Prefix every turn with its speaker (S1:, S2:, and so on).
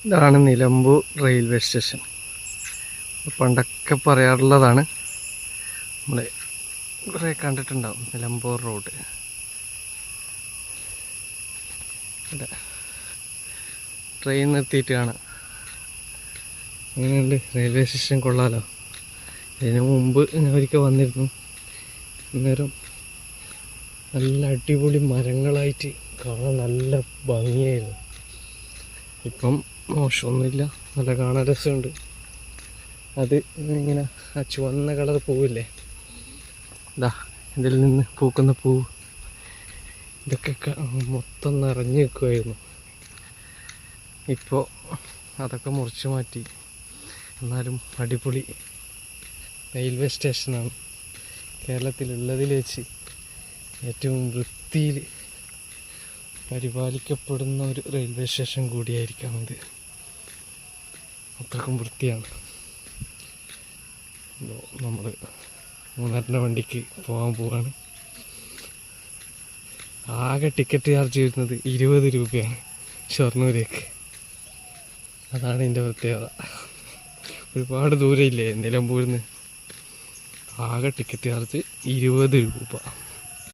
S1: ഇതാണ് Nilambur railway station. പണ്ടൊക്കെ പറയാറുള്ളതാണ്, നമ്മൾ കുറേ കണ്ടിട്ടുണ്ടാവും നിലമ്പൂർ റോഡ്. ഇവിടെ ട്രെയിൻ നിർത്തിയിട്ട് കാണാം. അങ്ങനെയുണ്ട് റെയിൽവേ സ്റ്റേഷൻ, കൊള്ളാലോ. ഇതിനു മുമ്പ് ഞാൻ ഒരിക്കൽ വന്നിരുന്നു. അന്നേരം നല്ല അടിപൊളി മരങ്ങളായിട്ട് കാണാൻ നല്ല ഭംഗിയായിരുന്നു. ഇപ്പം മോശമൊന്നുമില്ല, നല്ല കാണാൻ രസമുണ്ട്. അത് ഇങ്ങനെ ആ ചുവന്ന കളർ പൂവില്ലേ, ഇതാ ഇതിൽ നിന്ന് പൂക്കുന്ന പൂവ്, ഇതൊക്കെ മൊത്തം നിറഞ്ഞു നിൽക്കുമായിരുന്നു. ഇപ്പോൾ അതൊക്കെ മുറിച്ച് മാറ്റി. എന്നാലും അടിപൊളി റെയിൽവേ സ്റ്റേഷനാണ്. കേരളത്തിലുള്ളതിൽ വെച്ച് ഏറ്റവും വൃത്തിയിൽ പരിപാലിക്കപ്പെടുന്ന ഒരു റെയിൽവേ സ്റ്റേഷൻ കൂടിയായിരിക്കാം ഇത്. അത്രക്കും വൃത്തിയാണ്. നമ്മൾ 3:30 വണ്ടിക്ക് പോകാൻ പോവാണ്. ആകെ ടിക്കറ്റ് ചാർജ് വരുന്നത് 20 രൂപയാണ് ഷൊർണൂരേക്ക്. അതാണ് ഇതിൻ്റെ പ്രത്യേകത. ഒരുപാട് ദൂരമില്ലേ നിലമ്പൂരിൽ നിന്ന്. ആകെ ടിക്കറ്റ് ചാർജ് 20 രൂപ.